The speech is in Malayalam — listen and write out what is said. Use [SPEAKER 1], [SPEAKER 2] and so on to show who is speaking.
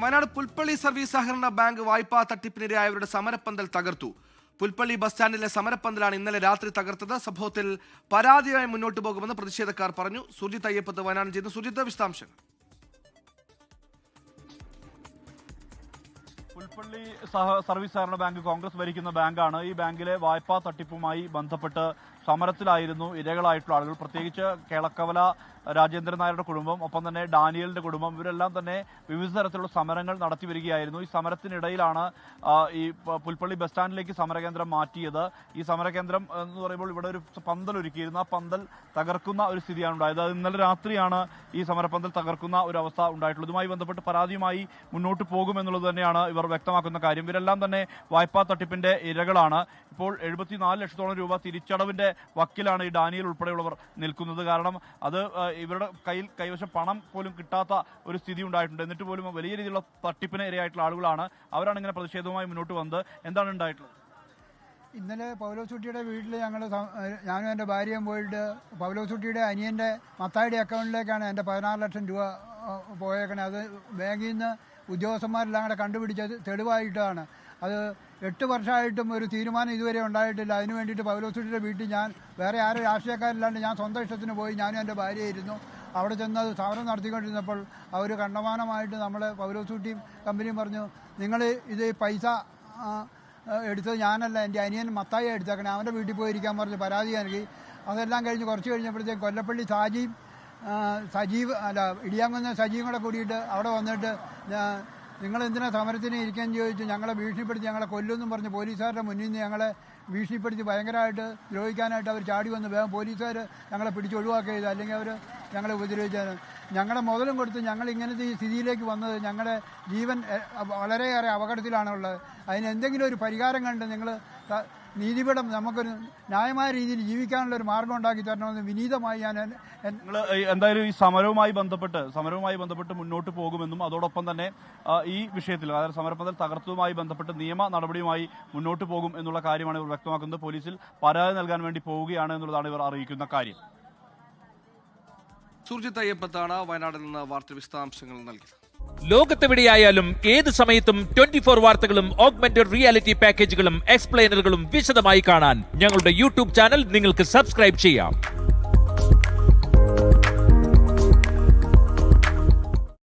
[SPEAKER 1] വയനാട് പുൽപ്പള്ളി സർവീസ് സഹകരണ ബാങ്ക് വായ്പാ തട്ടിപ്പിനിരയായവരുടെ സമരപ്പന്തൽ തകർത്തു. പുൽപ്പള്ളി ബസ് സ്റ്റാൻഡിലെ സമരപ്പന്തലാണ് ഇന്നലെ രാത്രി തകർത്തത്. സംഭവത്തിൽ പരാതിയായി മുന്നോട്ട് പോകുമെന്ന് പ്രതിഷേധക്കാർ പറഞ്ഞു. സുജിത് അയ്യപ്പത്ത് വയനാട് ചെയ്യുന്നു. സുജിത്ത്, വിശദാംശങ്ങൾ.
[SPEAKER 2] പുൽപ്പള്ളി സർവീസ് സഹകരണ ബാങ്ക് കോൺഗ്രസ് ഭരിക്കുന്ന ബാങ്കാണ്. ഈ ബാങ്കിലെ വായ്പാ തട്ടിപ്പുമായി ബന്ധപ്പെട്ട് സമരത്തിലായിരുന്നു ഇരകളായിട്ടുള്ള ആളുകൾ. പ്രത്യേകിച്ച് കേളക്കവല രാജേന്ദ്രൻ നായരുടെ കുടുംബം, ഒപ്പം തന്നെ ഡാനിയലിന്റെ കുടുംബം, ഇവരെല്ലാം തന്നെ വിവിധ തരത്തിലുള്ള സമരങ്ങൾ നടത്തി വരികയായിരുന്നു. ഈ സമരത്തിനിടയിലാണ് ഈ പുൽപ്പള്ളി ബസ് സ്റ്റാൻഡിലേക്ക് സമരകേന്ദ്രം മാറ്റിയത്. ഈ സമരകേന്ദ്രം എന്ന് പറയുമ്പോൾ ഇവിടെ ഒരു പന്തൽ ഒരുക്കിയിരുന്നു. ആ പന്തൽ തകർക്കുന്ന ഒരു സ്ഥിതിയാണ് ഉണ്ടായത്. അത് ഇന്നലെ രാത്രിയാണ് ഈ സമരപ്പന്തൽ തകർക്കുന്ന ഒരു അവസ്ഥ ഉണ്ടായിട്ടുള്ളത്. ഇതുമായി ബന്ധപ്പെട്ട് പരാതിയുമായി മുന്നോട്ട് പോകുമെന്നുള്ളത് തന്നെയാണ് ഇവർ വ്യക്തമാക്കുന്ന കാര്യം. ഇവരെല്ലാം തന്നെ വായ്പാ തട്ടിപ്പിന്റെ ഇരകളാണ്. ഇപ്പോൾ 74 ലക്ഷത്തോളം രൂപ തിരിച്ചടവിന്റെ വക്കിലാണ് ഈ ഡാനിയൽ ഉൾപ്പെടെയുള്ളവർ നിൽക്കുന്നത്. കാരണം അത് ഇവരുടെ കൈവശം പണം പോലും കിട്ടാത്ത ഒരു സ്ഥിതി ഉണ്ടായിട്ടുണ്ട്. എന്നിട്ട് പോലും വലിയ രീതിയിലുള്ള തട്ടിപ്പിന് ഇരയായിട്ടുള്ള ആളുകളാണ്. അവരാണ് ഇങ്ങനെ പ്രതിഷേധവുമായി മുന്നോട്ട് വന്നത്. എന്താണ് ഉണ്ടായിട്ടുള്ളത്?
[SPEAKER 3] ഇന്നലെ പൗലോസുട്ടിയുടെ വീട്ടിൽ ഞാനും എൻ്റെ ഭാര്യയും പോയിട്ട് പൗലോസുട്ടിയുടെ അനിയൻ്റെ മത്തായിയുടെ അക്കൗണ്ടിലേക്കാണ് എൻ്റെ 16 ലക്ഷം രൂപ പോയേക്കണേ. അത് ബാങ്കിൽ നിന്ന് ഉദ്യോഗസ്ഥന്മാരെല്ലാം കൂടെ കണ്ടുപിടിച്ചത് തെളിവായിട്ടാണ്. അത് 8 വർഷമായിട്ടും ഒരു തീരുമാനം ഇതുവരെ ഉണ്ടായിട്ടില്ല. അതിന് വേണ്ടിയിട്ട് പൗലോസുട്ടിയുടെ വീട്ടിൽ ഞാൻ വേറെ ആരും രാഷ്ട്രീയക്കാരില്ലാണ്ട് ഞാൻ സ്വന്തം ഇഷ്ടത്തിന് പോയി ഞാനും എൻ്റെ ഭാര്യയായിരുന്നു. അവിടെ ചെന്ന് സമരം നടത്തിക്കൊണ്ടിരുന്നപ്പോൾ അവർ കണ്ടമാനമായിട്ട് നമ്മളെ പൗലോസുട്ടിയും കമ്പനിയും പറഞ്ഞു, നിങ്ങൾ ഇത് പൈസ എടുത്തത് ഞാനല്ല, എൻ്റെ അനിയൻ മത്തായി എടുത്തേക്കണേ, അവൻ്റെ വീട്ടിൽ പോയിരിക്കാൻ പറഞ്ഞ് പരാതി നൽകി. അതെല്ലാം കഴിഞ്ഞ് കുറച്ച് കഴിഞ്ഞപ്പോഴത്തേക്ക് കൊല്ലപ്പള്ളി ഇടിയാങ്കുന്ന സജീവും കൂടെ കൂടിയിട്ട് അവിടെ വന്നിട്ട് നിങ്ങൾ എന്തിനാ സമരത്തിന് ഇരിക്കാന്ന് ചോദിച്ചു. ഞങ്ങളെ ഭീഷണിപ്പെടുത്തി ഞങ്ങളെ കൊല്ലുമെന്നും പറഞ്ഞ് പോലീസുകാരുടെ മുന്നിൽ നിന്ന് ഞങ്ങളെ ഭീഷണിപ്പെടുത്തി ഭയങ്കരമായിട്ട് ദ്രോഹിക്കാനായിട്ട് അവർ ചാടി വന്ന് വേഗം പോലീസുകാർ ഞങ്ങളെ പിടിച്ചൊഴിവാക്കിയത്, അല്ലെങ്കിൽ അവർ ഞങ്ങളെ ഉപദ്രവിച്ചാൽ ഞങ്ങളെ മുതലും കൊടുത്ത് ഞങ്ങൾ ഇങ്ങനത്തെ ഈ സ്ഥിതിയിലേക്ക് വന്നത് ഞങ്ങളുടെ ജീവൻ വളരെയേറെ അപകടത്തിലാണുള്ളത്. അതിന് എന്തെങ്കിലും ഒരു പരിഹാരം കണ്ട് നിങ്ങൾ നീതിപീഠം നമുക്കൊരു ന്യായമായ രീതിയിൽ ജീവിക്കാനുള്ള ഒരു മാർഗം ഉണ്ടാക്കി തരണമെന്ന് വിനീതമായി ഞാൻ
[SPEAKER 2] എന്തായാലും ഈ സമരവുമായി ബന്ധപ്പെട്ട് മുന്നോട്ട് പോകുമെന്നും അതോടൊപ്പം തന്നെ ഈ വിഷയത്തിൽ, അതായത് സമരപ്പന്തൽ തകർത്തതുമായി ബന്ധപ്പെട്ട് നിയമ നടപടിയുമായി മുന്നോട്ട് പോകും എന്നുള്ള കാര്യമാണ് ഇവർ വ്യക്തമാക്കുന്നത്. പോലീസിൽ പരാതി നൽകാൻ വേണ്ടി പോവുകയാണ് എന്നുള്ളതാണ് ഇവർ അറിയിക്കുന്ന കാര്യം.
[SPEAKER 1] സുജിത് അയ്യപ്പത്താണ് വയനാട്ടിൽ നിന്ന് വാർത്താ വിശദാംശങ്ങൾ നൽകിയത്.
[SPEAKER 4] ലോകത്തെവിടെയായാലും ഏത് സമയത്തും 24 വാർത്തകളും ഓഗ്മെന്റഡ് റിയാലിറ്റി പാക്കേജുകളും എക്സ്പ്ലെയിനറുകളും വിശദമായി കാണാൻ ഞങ്ങളുടെ യൂട്യൂബ് ചാനൽ നിങ്ങൾക്ക് സബ്സ്ക്രൈബ് ചെയ്യാം.